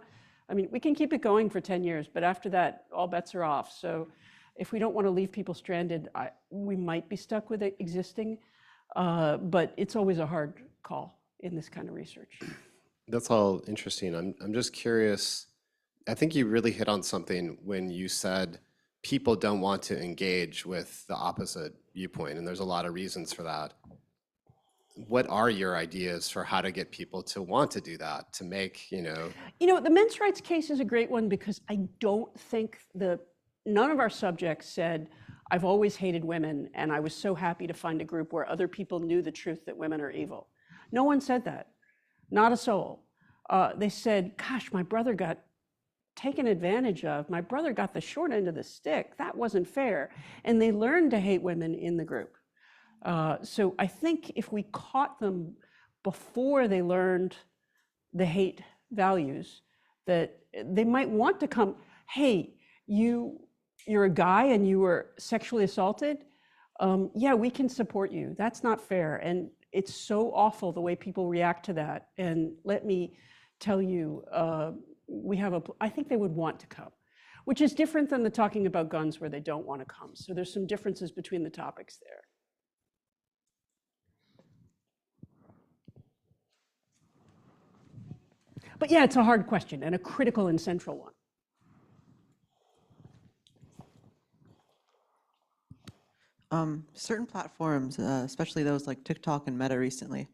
I mean, we can keep it going for 10 years, but after that, all bets are off. So if we don't want to leave people stranded, we might be stuck with it existing, but it's always a hard call in this kind of research. That's all interesting. I'm just curious. I think you really hit on something when you said people don't want to engage with the opposite viewpoint, and there's a lot of reasons for that. What are your ideas for how to get people to want to do that, to make, The men's rights case is a great one because I don't think none of our subjects said, I've always hated women, and I was so happy to find a group where other people knew the truth that women are evil. No one said that, not a soul. They said, gosh, my brother got taken advantage of. My brother got the short end of the stick. That wasn't fair. And they learned to hate women in the group. So I think if we caught them before they learned the hate values, that they might want to come, hey, you're a guy and you were sexually assaulted. Yeah, we can support you. That's not fair. And it's so awful the way people react to that. And let me tell you, I think they would want to come, which is different than the talking about guns where they don't want to come. So there's some differences between the topics there. But yeah, it's a hard question and a critical and central one. Certain platforms, especially those like TikTok and Meta recently,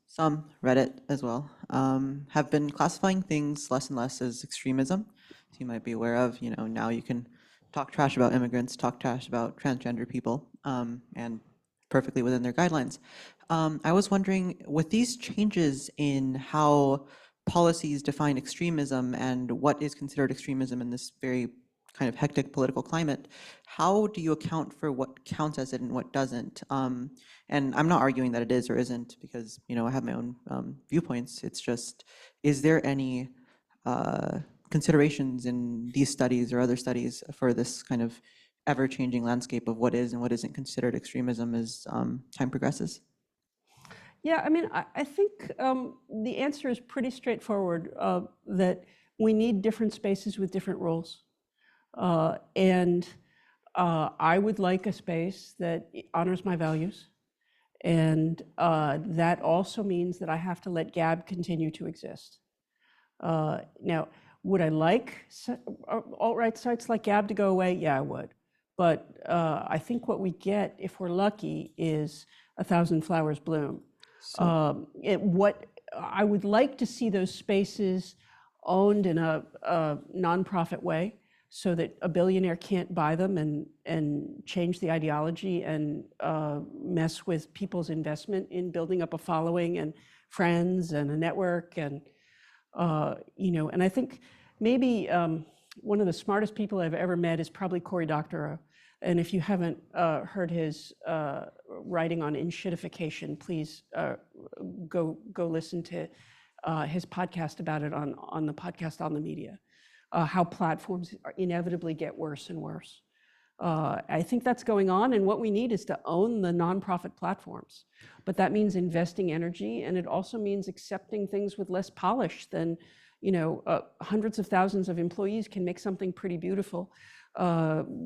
some Reddit as well, have been classifying things less and less as extremism. So you might be aware of, now you can talk trash about immigrants, talk trash about transgender people, and perfectly within their guidelines. I was wondering, with these changes in how policies define extremism and what is considered extremism in this very kind of hectic political climate, how do you account for what counts as it and what doesn't? And I'm not arguing that it is or isn't because, I have my own viewpoints. It's just, is there any considerations in these studies or other studies for this kind of ever-changing landscape of what is and what isn't considered extremism as time progresses? Yeah, I mean, I think the answer is pretty straightforward, that we need different spaces with different rules. And I would like a space that honors my values. And that also means that I have to let Gab continue to exist. Now, would I like alt-right sites like Gab to go away? Yeah, I would. But I think what we get, if we're lucky, is 1,000 flowers bloom. What I would like to see those spaces owned in a nonprofit way, so that a billionaire can't buy them and change the ideology and mess with people's investment in building up a following and friends and a network. And, and I think maybe one of the smartest people I've ever met is probably Cory Doctorow. And if you haven't heard his writing on inshittification, please go listen to his podcast about it on the podcast On the Media. How platforms inevitably get worse and worse. I think that's going on, and what we need is to own the nonprofit platforms. But that means investing energy, and it also means accepting things with less polish than, hundreds of thousands of employees can make something pretty beautiful,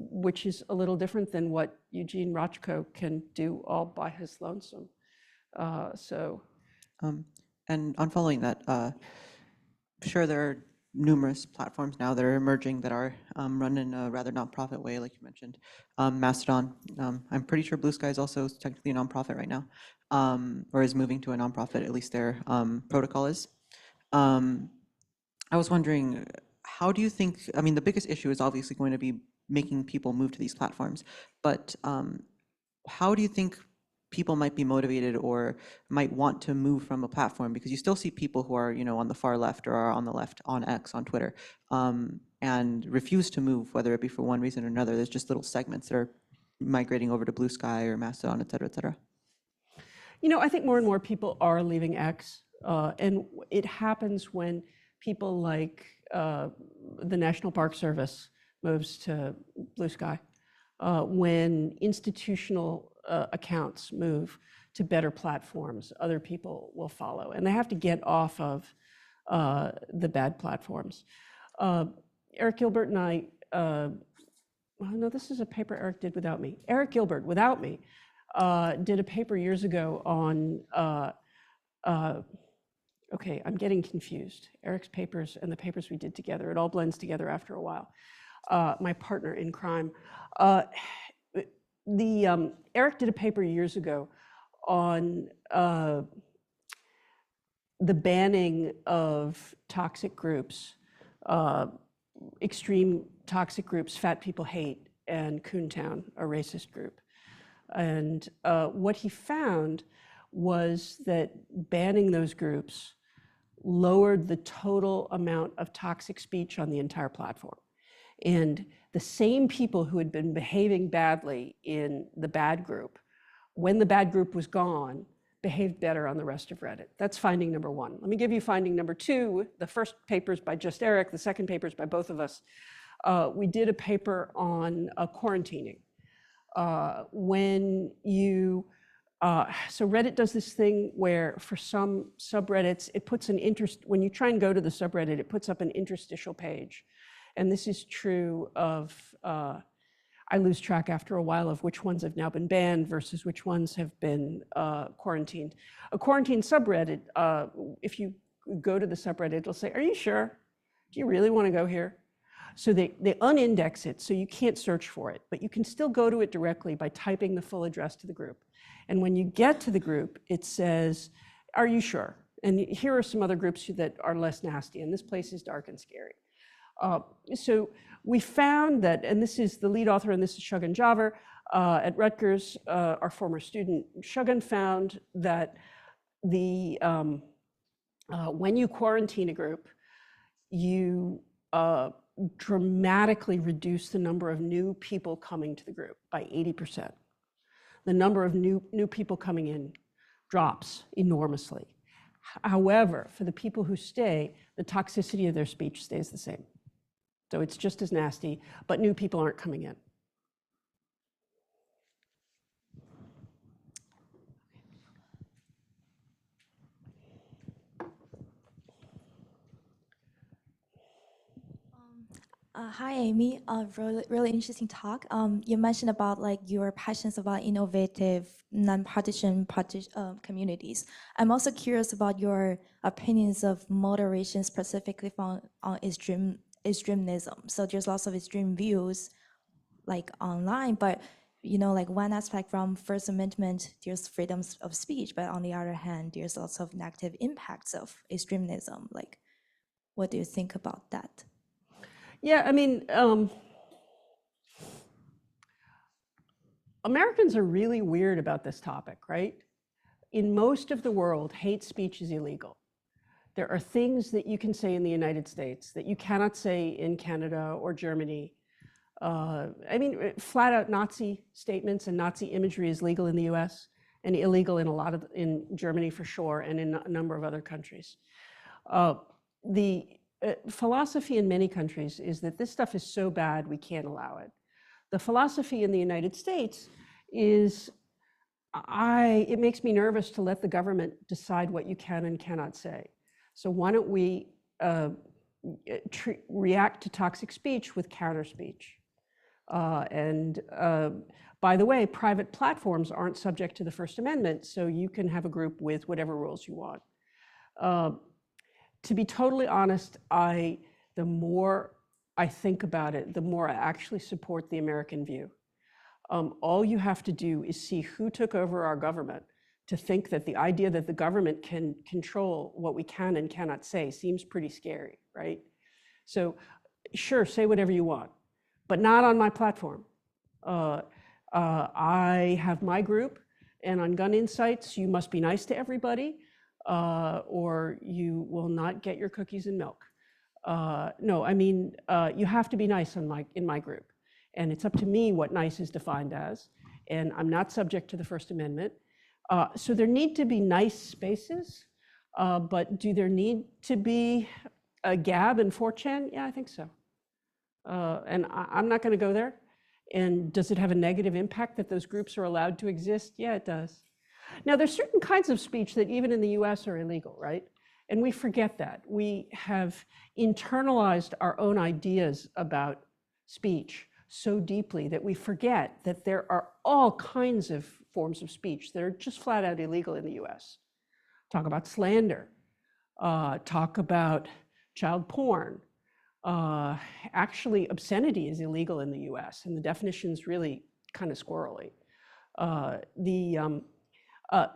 which is a little different than what Eugene Rochko can do all by his lonesome. And on following that, sure, there are numerous platforms now that are emerging that are run in a rather nonprofit way, like you mentioned. Mastodon, I'm pretty sure Blue Sky is also technically a nonprofit right now, or is moving to a nonprofit, at least their protocol is. I was wondering, how do you think, I mean, the biggest issue is obviously going to be making people move to these platforms, but how do you think people might be motivated or might want to move from a platform, because you still see people who are, on the far left or are on the left on X, on Twitter, and refuse to move, whether it be for one reason or another. There's just little segments that are migrating over to Blue Sky or Mastodon, et cetera, et cetera. I think more and more people are leaving X, and it happens when people like the National Park Service moves to Blue Sky, when institutional accounts move to better platforms, other people will follow, and they have to get off of the bad platforms. Eric Gilbert and I, no, this is a paper Eric did without me. Eric Gilbert, without me, did a paper years ago on, okay, I'm getting confused. Eric's papers and the papers we did together, it all blends together after a while. My partner in crime. Eric did a paper years ago on the banning of toxic groups, extreme toxic groups, Fat People Hate, and Coontown, a racist group. And what he found was that banning those groups lowered the total amount of toxic speech on the entire platform. And the same people who had been behaving badly in the bad group, when the bad group was gone, behaved better on the rest of Reddit. That's finding number one. Let me give you finding number two. The first paper is by just Eric, the second paper is by both of us. We did a paper on quarantining. So Reddit does this thing where for some subreddits, it puts when you try and go to the subreddit, it puts up an interstitial page. And this is true of, I lose track after a while of which ones have now been banned versus which ones have been quarantined. A quarantine subreddit, if you go to the subreddit, it'll say, are you sure? Do you really want to go here? So they unindex it, so you can't search for it, but you can still go to it directly by typing the full address to the group. And when you get to the group, it says, are you sure? And here are some other groups that are less nasty, and this place is dark and scary. So we found that, and this is the lead author, and this is Shogun Javer at Rutgers, our former student. Shogun found that when you quarantine a group, you dramatically reduce the number of new people coming to the group by 80%. The number of new people coming in drops enormously. However, for the people who stay, the toxicity of their speech stays the same. So it's just as nasty, but new people aren't coming in. Hi, Amy. Really interesting talk. You mentioned about your passions about innovative, non-partisan communities. I'm also curious about your opinions of moderation, specifically on extremism. So there's lots of extreme views, online, but one aspect from First Amendment, there's freedom of speech, but on the other hand, there's lots of negative impacts of extremism. What do you think about that? Yeah, I mean, Americans are really weird about this topic, right? In most of the world, hate speech is illegal. There are things that you can say in the United States that you cannot say in Canada or Germany. I mean, flat out Nazi statements and Nazi imagery is legal in the US and illegal in Germany for sure, and in a number of other countries. The philosophy in many countries is that this stuff is so bad we can't allow it. The philosophy in the United States is, it makes me nervous to let the government decide what you can and cannot say. So why don't we react to toxic speech with counter speech? By the way, private platforms aren't subject to the First Amendment, so you can have a group with whatever rules you want. To be totally honest, the more I think about it, the more I actually support the American view. All you have to do is see who took over our government to think that the idea that the government can control what we can and cannot say seems pretty scary, right? So sure, say whatever you want, but not on my platform. I have my group, And on guninsights, you must be nice to everybody, or you will not get your cookies and milk. No, I mean, you have to be nice in my group. And it's up to me what nice is defined as. And I'm not subject to the First Amendment. So there need to be nice spaces, but do there need to be a Gab and 4chan? Yeah, I think so. And I'm not going to go there. And does it have a negative impact that those groups are allowed to exist? Yeah, it does. Now, there's certain kinds of speech that even in the US are illegal, right? And we forget that. We have internalized our own ideas about speech so deeply that we forget that there are all kinds of forms of speech that are just flat out illegal in the US. Talk about slander, talk about child porn. Actually, obscenity is illegal in the US, and the definition is really kind of squirrely.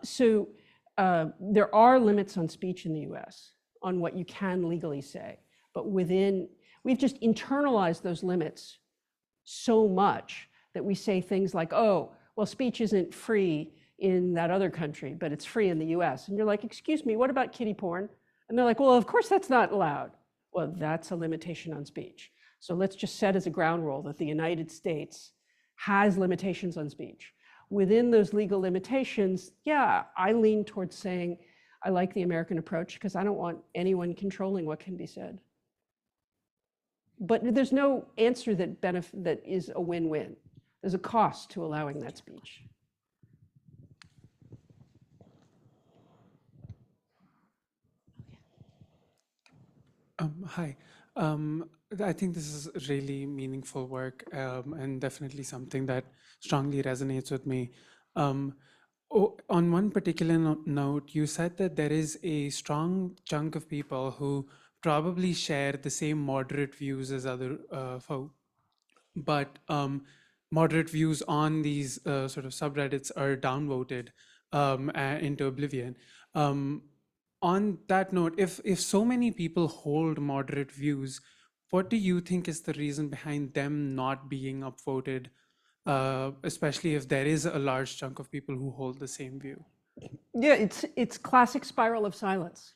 So there are limits on speech in the US on what you can legally say, but we've just internalized those limits so much that we say things like, oh, well, speech isn't free in that other country, but it's free in the US. And you're like, excuse me, what about kiddie porn? And they're like, well, of course that's not allowed. Well, that's a limitation on speech. So let's just set as a ground rule that the United States has limitations on speech. Within those legal limitations, yeah, I lean towards saying I like the American approach because I don't want anyone controlling what can be said. But there's no answer that is a win-win. There's a cost to allowing that speech. Hi. I think this is really meaningful work and definitely something that strongly resonates with me. On one particular note, you said that there is a strong chunk of people who probably share the same moderate views as other folk, but moderate views on these sort of subreddits are downvoted into oblivion. On that note, if so many people hold moderate views, what do you think is the reason behind them not being upvoted, especially if there is a large chunk of people who hold the same view? Yeah, it's classic spiral of silence.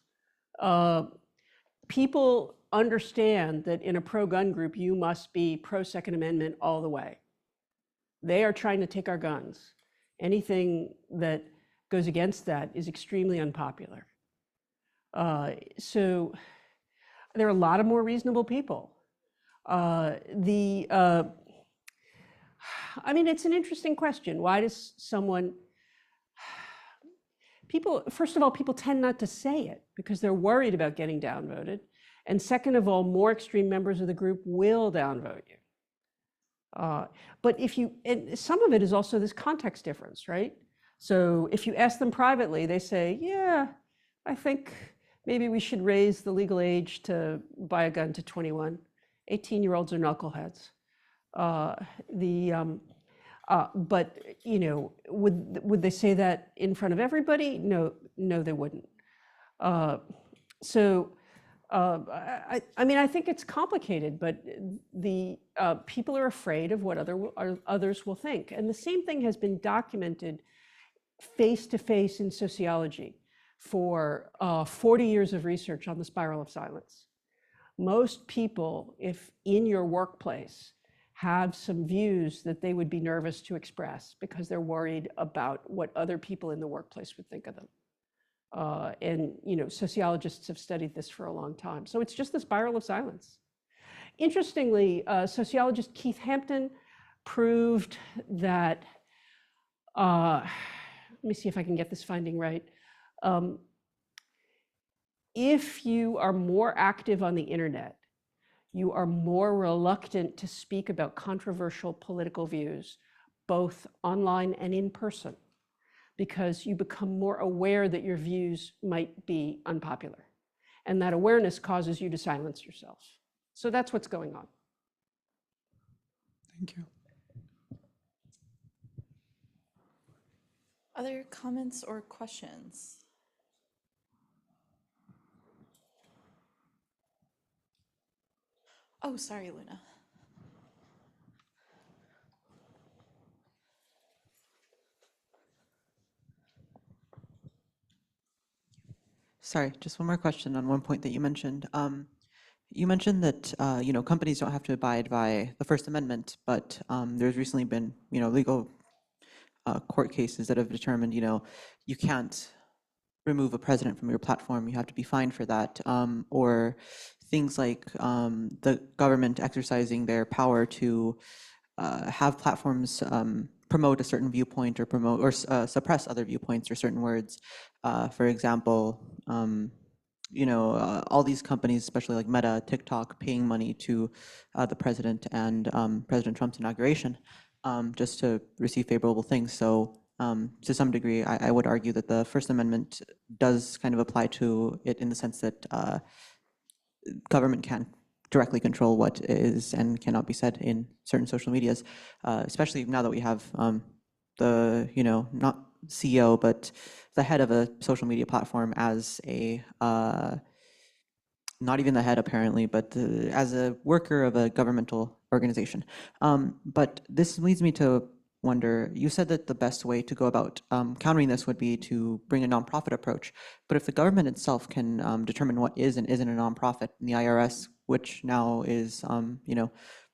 People understand that in a pro-gun group, you must be pro-Second Amendment all the way. They are trying to take our guns. Anything that goes against that is extremely unpopular. So there are a lot of more reasonable people. I mean, it's an interesting question. Why does first of all, people tend not to say it because they're worried about getting downvoted. And second of all, more extreme members of the group will downvote you. But and some of it is also this context difference, right? So if you ask them privately, they say, yeah, I think maybe we should raise the legal age to buy a gun to 21. 18-year-olds are knuckleheads. But you know, would they say that in front of everybody? No, they wouldn't. I mean, I think it's complicated, but the people are afraid of what others will think. And the same thing has been documented face-to-face in sociology for 40 years of research on the spiral of silence. Most people, if in your workplace, have some views that they would be nervous to express because they're worried about what other people in the workplace would think of them. And you know, sociologists have studied this for a long time. So it's just the spiral of silence. Interestingly, sociologist Keith Hampton proved that, let me see if I can get this finding right. If you are more active on the internet, you are more reluctant to speak about controversial political views, both online and in person, because you become more aware that your views might be unpopular. And that awareness causes you to silence yourself. So that's what's going on. Thank you. Other comments or questions? Oh, sorry, Luna. Sorry, just one more question on one point that you mentioned. You mentioned that companies don't have to abide by the First Amendment, but there's recently been legal court cases that have determined you can't remove a president from your platform. You have to be fined for that, or things like the government exercising their power to have platforms promote a certain viewpoint or promote or suppress other viewpoints or certain words. For example, all these companies, especially like Meta, TikTok, paying money to the president and President Trump's inauguration just to receive favorable things. So to some degree, I would argue that the First Amendment does kind of apply to it in the sense that government can directly control what is and cannot be said in certain social medias, especially now that we have the, not CEO, but the head of a social media platform as a, not even the head apparently, but as a worker of a governmental organization. But this leads me to wonder, you said that the best way to go about countering this would be to bring a nonprofit approach. But if the government itself can determine what is and isn't a nonprofit, and the IRS, which now is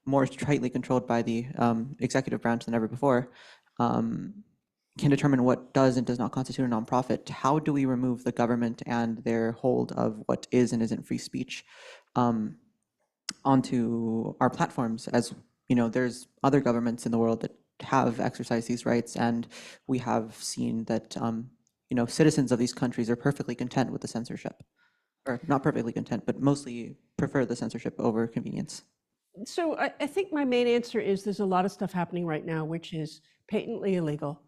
more tightly controlled by the executive branch than ever before, can determine what does and does not constitute a nonprofit, how do we remove the government and their hold of what is and isn't free speech onto our platforms? As there's other governments in the world that have exercised these rights, and we have seen that citizens of these countries are perfectly content with the censorship, or not perfectly content, but mostly prefer the censorship over convenience. So I think my main answer is there's a lot of stuff happening right now which is patently illegal,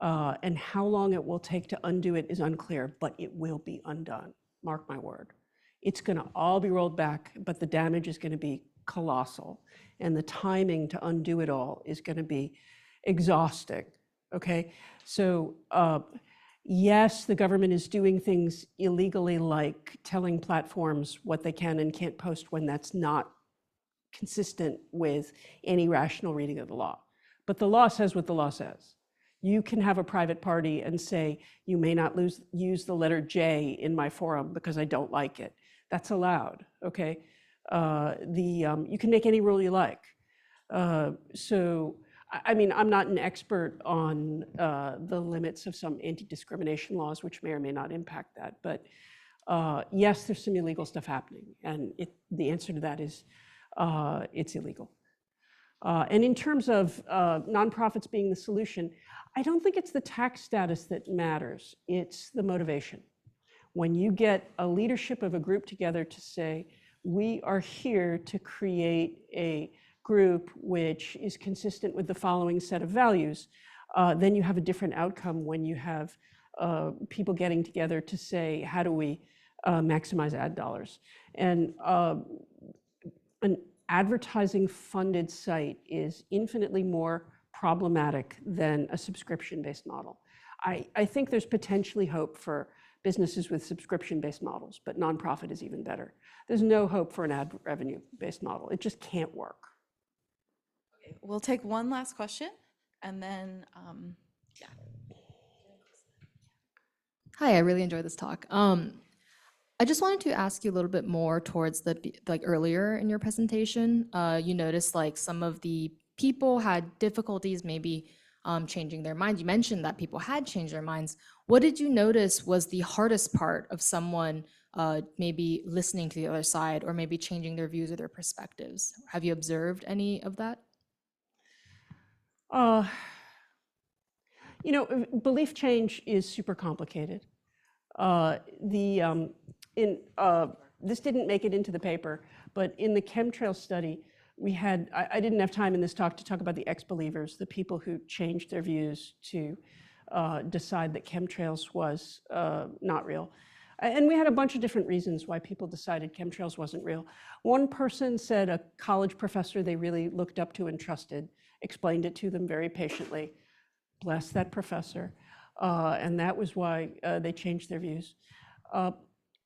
and how long it will take to undo it is unclear, but it will be undone, mark my word. It's going to all be rolled back, but the damage is going to be colossal, and the timing to undo it all is going to be exhausting, okay? So yes, the government is doing things illegally, like telling platforms what they can and can't post when that's not consistent with any rational reading of the law. But the law says what the law says. You can have a private party and say, you may not use the letter J in my forum because I don't like it. That's allowed, okay? You can make any rule you like. So, I mean, I'm not an expert on the limits of some anti-discrimination laws, which may or may not impact that. But yes, there's some illegal stuff happening. And the answer to that is it's illegal. And in terms of nonprofits being the solution, I don't think it's the tax status that matters. It's the motivation. When you get a leadership of a group together to say, we are here to create a group which is consistent with the following set of values, then you have a different outcome when you have people getting together to say, how do we maximize ad dollars? And an advertising-funded site is infinitely more problematic than a subscription-based model. I think there's potentially hope for businesses with subscription-based models, but nonprofit is even better. There's no hope for an ad revenue-based model. It just can't work. Okay, we'll take one last question, and then, yeah. Hi, I really enjoyed this talk. I just wanted to ask you a little bit more towards like earlier in your presentation. You noticed like some of the people had difficulties maybe changing their minds. You mentioned that people had changed their minds. What did you notice was the hardest part of someone maybe listening to the other side, or maybe changing their views or their perspectives? Have you observed any of that? Belief change is super complicated. This didn't make it into the paper, but in the chemtrail study, we had, I didn't have time in this talk to talk about the ex-believers, the people who changed their views to decide that chemtrails was not real. And we had a bunch of different reasons why people decided chemtrails wasn't real. One person said a college professor they really looked up to and trusted explained it to them very patiently. Bless that professor. And that was why they changed their views.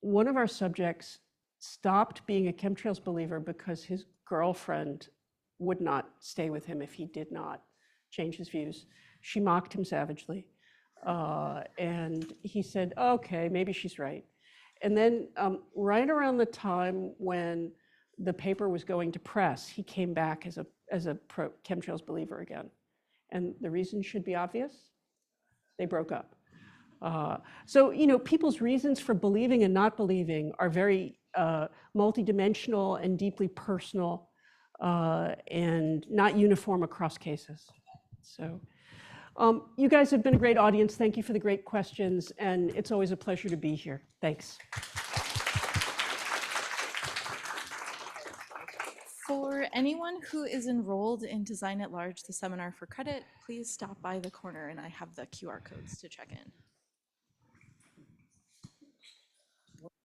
One of our subjects stopped being a chemtrails believer because his girlfriend would not stay with him if he did not change his views. She mocked him savagely. And he said, okay, maybe she's right. And then right around the time when the paper was going to press, he came back as a chemtrails believer again. And the reason should be obvious. They broke up. So, people's reasons for believing and not believing are very multidimensional and deeply personal and not uniform across cases. So you guys have been a great audience. Thank you for the great questions. And it's always a pleasure to be here. Thanks. For anyone who is enrolled in Design at Large, the seminar for credit, please stop by the corner and I have the QR codes to check in.